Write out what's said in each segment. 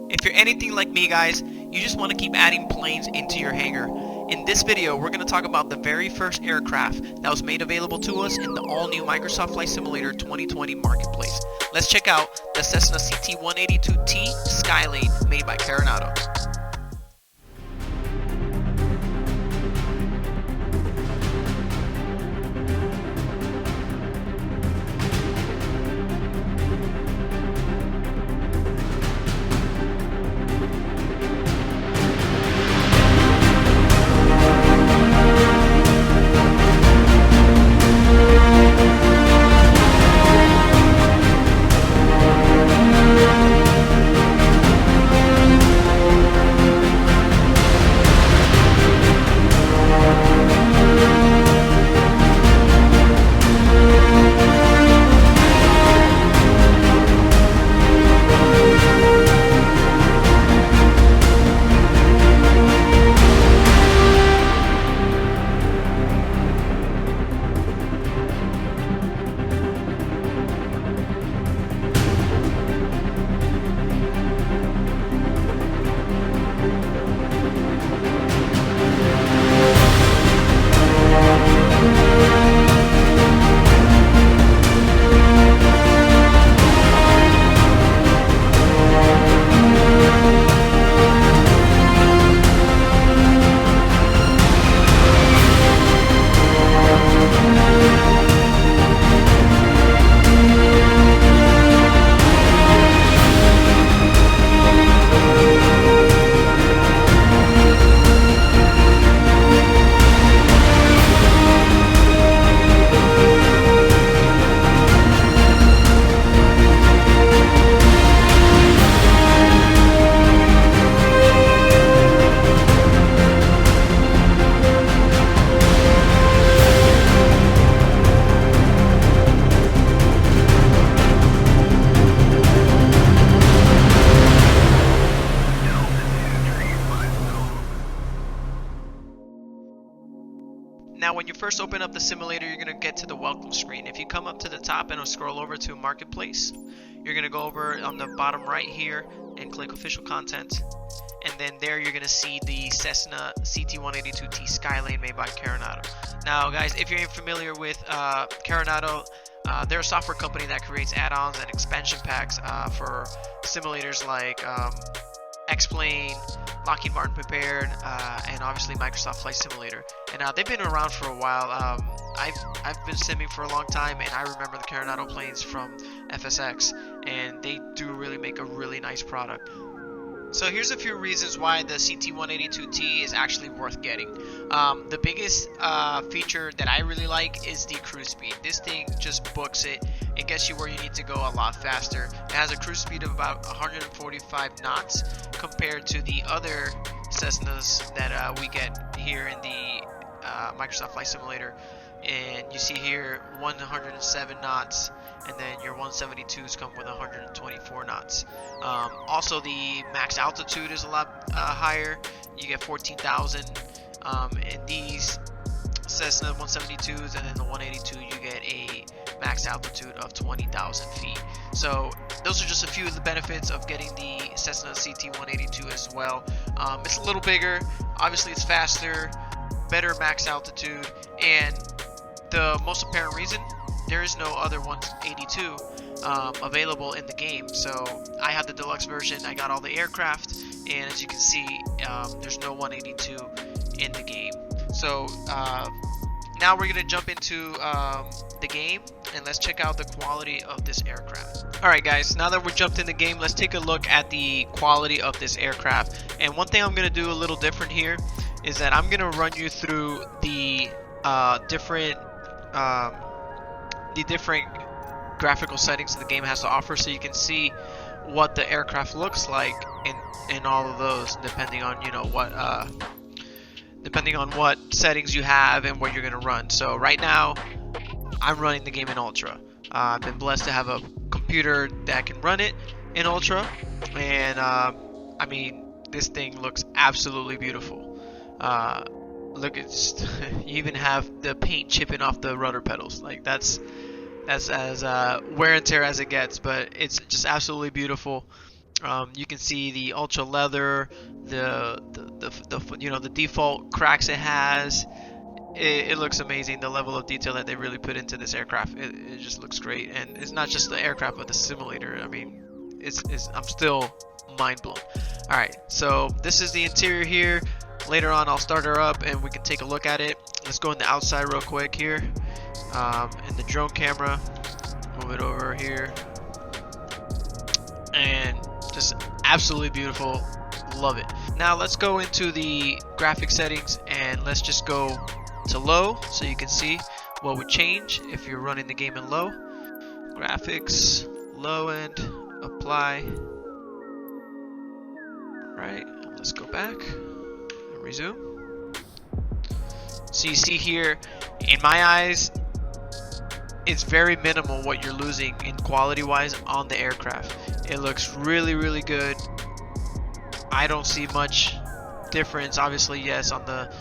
If you're anything like me, guys, you just want to keep adding planes into your hangar. In this video, we're going to talk about the very first aircraft that was made available to us in the all-new Microsoft Flight Simulator 2020 marketplace. Let's check out the Cessna CT182T Skylane made by Carenado. Now when you first open up the simulator, you're going to get to the welcome screen. If you come up to the top and scroll over to Marketplace, you're going to go over on the bottom right here and click Official Content. And then there you're going to see the Cessna CT182T Skylane made by Carenado. Now guys, if you're familiar with Carenado, they're a software company that creates add-ons and expansion packs for simulators like X-Plane, Lockheed Martin Prepared, and obviously Microsoft Flight Simulator. And they've been around for a while. I've been simming for a long time, and I remember the Carenado planes from FSX, and they do really make a really nice product. So here's a few reasons why the CT182T is actually worth getting. The biggest feature that I really like is the cruise speed. This thing just books it. It gets you where you need to go a lot faster. It has a cruise speed of about 145 knots compared to the other Cessnas that we get here in the Microsoft Flight Simulator. And you see here 107 knots, and then your 172s come with 124 knots. Also, the max altitude is a lot higher. You get 14,000 in these Cessna 172s, and then the 182 you get a max altitude of 20,000 feet. So those are just a few of the benefits of getting the Cessna CT182 as well. It's a little bigger, obviously it's faster, better max altitude, and the most apparent reason, there is no other 182 available in the game. So I have the deluxe version, I got all the aircraft, and as you can see, there's no 182 in the game. So now we're going to jump into the game, and let's check out the quality of this aircraft. Alright guys, now that we're jumped in the game, let's take a look at the quality of this aircraft. And one thing I'm going to do a little different here is that I'm going to run you through the different graphical settings that the game has to offer, so you can see what the aircraft looks like in all of those, depending on what settings you have and what you're going to run. So right now I'm running the game in Ultra. I've been blessed to have a computer that can run it in Ultra, and I mean, this thing looks absolutely beautiful. Look, it's you even have the paint chipping off the rudder pedals. Like that's as wear and tear as it gets, but it's just absolutely beautiful. You can see the ultra leather, the you know, the default cracks it has. It looks amazing. The level of detail that they really put into this aircraft, it just looks great. And it's not just the aircraft, but the simulator. I mean, I'm still mind blown. All right, so this is the interior here. Later on, I'll start her up and we can take a look at it. Let's go in the outside real quick here. In the drone camera, move it over here, and just absolutely beautiful. Love it. Now let's go into the graphic settings and let's just go to low so you can see what would change if you're running the game in low. Graphics, low end, apply. Right, let's go back and resume. So you see here, in my eyes, it's very minimal what you're losing in quality wise on the aircraft. It looks really, really good. I don't see much difference. Obviously, yes, on the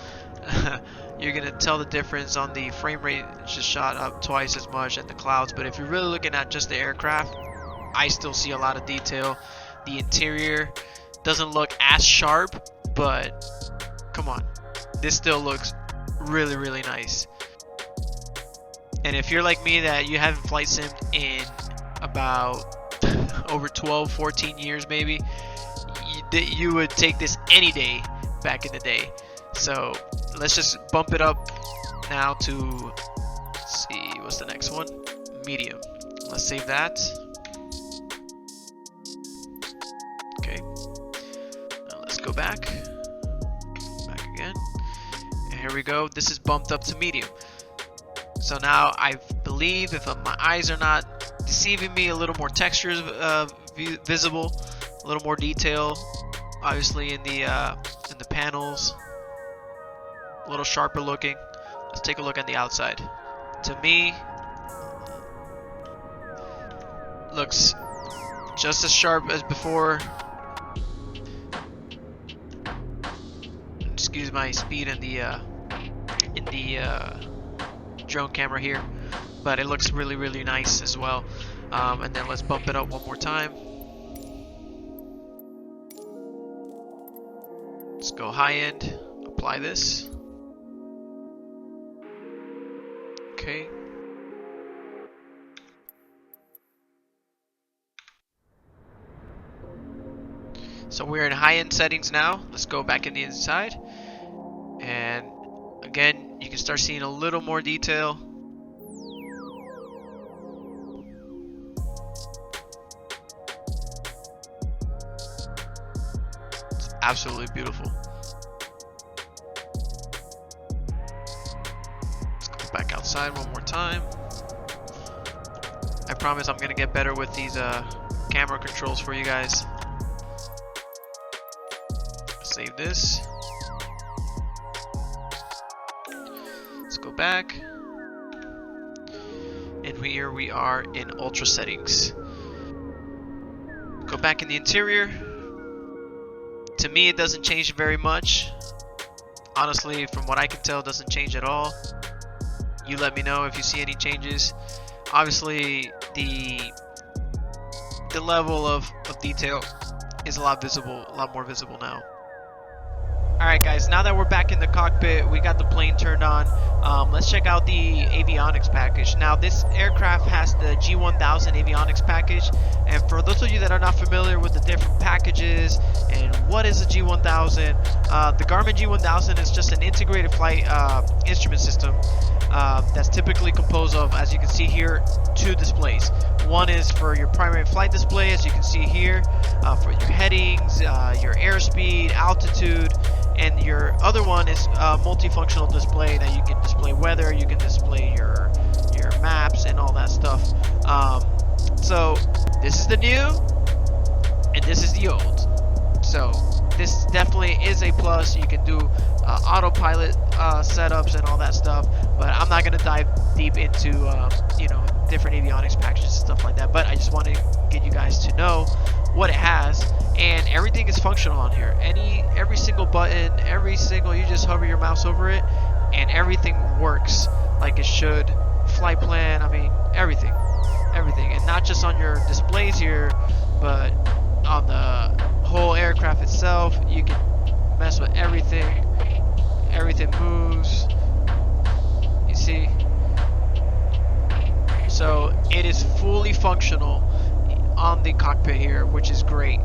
you're gonna tell the difference on the frame rate. It's just shot up twice as much at the clouds. But if you're really looking at just the aircraft, I still see a lot of detail. The interior doesn't look as sharp, but come on, this still looks really, really nice. And if you're like me, that you haven't flight simmed in about over 12-14 years maybe, you would take this any day back in the day. So let's just bump it up now to, let's see, what's the next one? Medium. Let's save that. Okay, now let's go back again, and here we go. This is bumped up to medium. So now I believe, if my eyes are not deceiving me, a little more textures visible, a little more detail, obviously in the panels, a little sharper looking. Let's take a look at the outside. To me, looks just as sharp as before. Excuse my speed in the drone camera here, but it looks really, really nice as well. And then let's bump it up one more time. Let's go high end, apply this. Okay. So we're in high end settings now. Let's go back in the inside, and again, you can start seeing a little more detail. It's absolutely beautiful. Let's go back outside one more time. I promise I'm gonna get better with these camera controls for you guys. Save this. Let's go back, and here we are in ultra settings. Go back in the interior. To me, it doesn't change very much. Honestly, from what I can tell, it doesn't change at all. You let me know if you see any changes. Obviously, the level of detail is a lot more visible now. Alright guys, now that we're back in the cockpit, we got the plane turned on. Let's check out the avionics package. Now this aircraft has the G1000 avionics package, and for those of you that are not familiar with the different packages and what is a G1000, the Garmin G1000 is just an integrated flight instrument system that's typically composed of, as you can see here, two displays. One is for your primary flight display, as you can see here, for your headings, your airspeed, altitude, and your other one is a multifunctional display that you can display weather, you can display your maps and all that stuff. So this is the new and this is the old. So this definitely is a plus. You can do autopilot setups and all that stuff, but I'm not going to dive deep into you know, different avionics packages and stuff like that. But I just want to get you guys to know what it has, and everything is functional on here. Every single button, you just hover your mouse over it, and everything works like it should. Flight plan, I mean, everything, and not just on your displays here, but on the whole aircraft itself. You can mess with everything. Everything moves. You see? So it is fully functional on the cockpit here, which is great.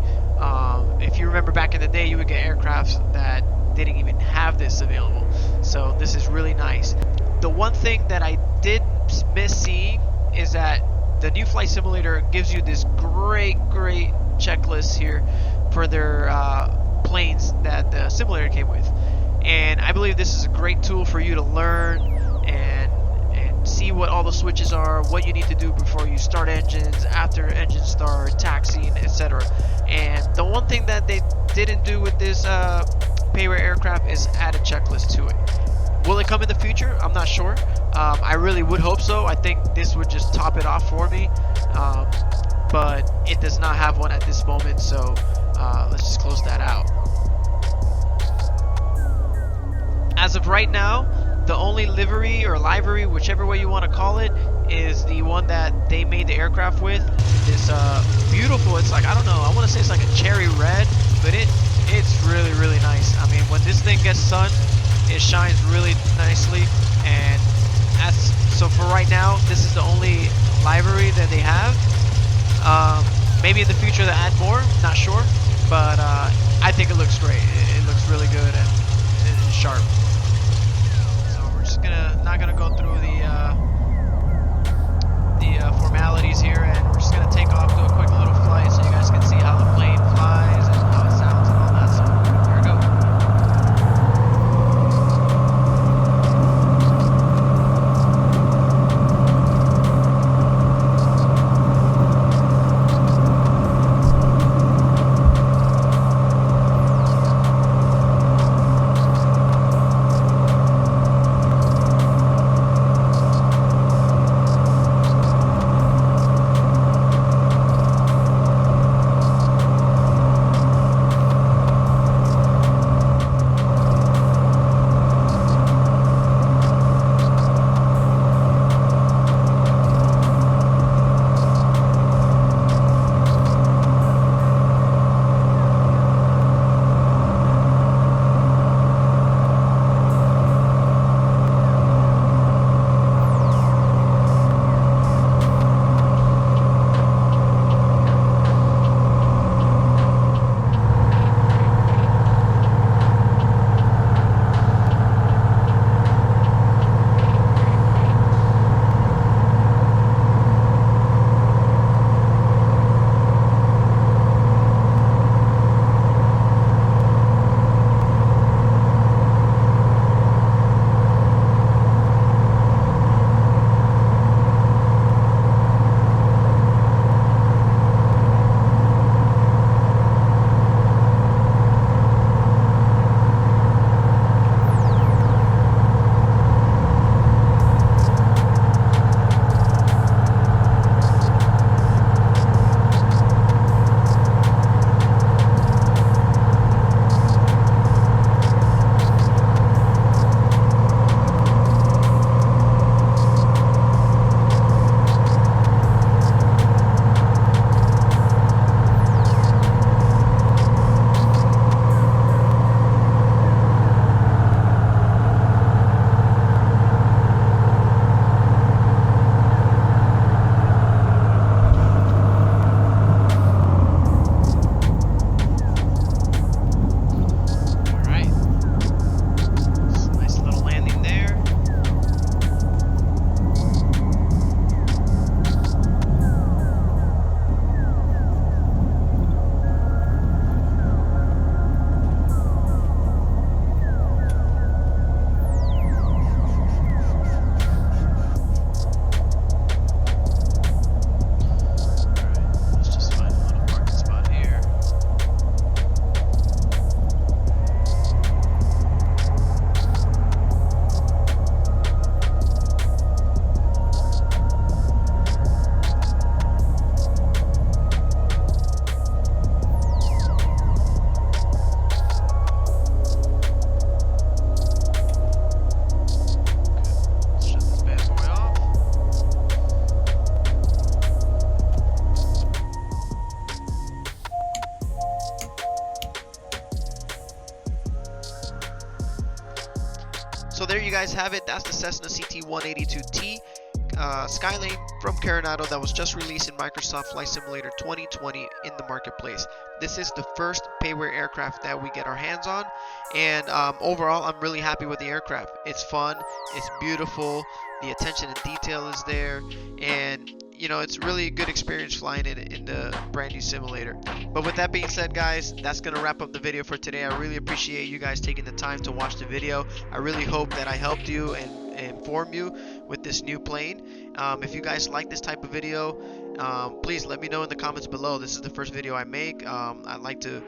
If you remember back in the day, you would get aircrafts that didn't even have this available. So this is really nice. The one thing that I did miss seeing is that the new flight simulator gives you this great checklist here for their planes that the simulator came with. And I believe this is a great tool for you to learn and see what all the switches are, what you need to do before you start engines, after engine start, taxiing, etc. And the one thing that they didn't do with this payware aircraft is add a checklist to it. Will it come in the future? I'm not sure. I really would hope so. I think this would just top it off for me. But it does not have one at this moment, so let's just close that out. As of right now, the only livery or livery, whichever way you want to call it, is the one that they made the aircraft with. This beautiful, it's like, I don't know, I want to say it's like a cherry red, but it's really nice. I mean, when this thing gets sun, it shines really nicely. And so for right now, this is the only livery that they have. Maybe in the future they'll add more, not sure, but I think it looks great. It looks really good and sharp. Not gonna go through the formalities here, and we're just gonna take off, do a quick little flight so you guys can see how the plane flies and how it sounds and all that. So here we go. So there you guys have it. That's the Cessna CT182T Skylane from Carenado that was just released in Microsoft Flight Simulator 2020 in the marketplace. This is the first payware aircraft that we get our hands on, and overall I'm really happy with the aircraft. It's fun, it's beautiful, the attention and detail is there, and you know, it's really a good experience flying in the brand new simulator. But with that being said, guys, that's gonna wrap up the video for today. I really appreciate you guys taking the time to watch the video. I really hope that I helped you and inform you with this new plane. If you guys like this type of video, please let me know in the comments below. This is the first video I make. I'd like to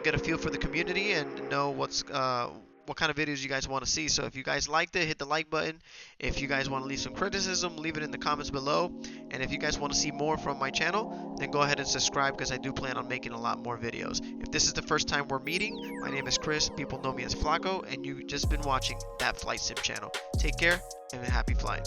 get a feel for the community and know what kind of videos you guys want to see. So if you guys liked it, hit the like button. If you guys want to leave some criticism, leave it in the comments below. And if you guys want to see more from my channel, then go ahead and subscribe, because I do plan on making a lot more videos. If this is the first time we're meeting, my name is Chris. People know me as Flacco, and you've just been watching That Flight Sim channel. Take care and happy flying.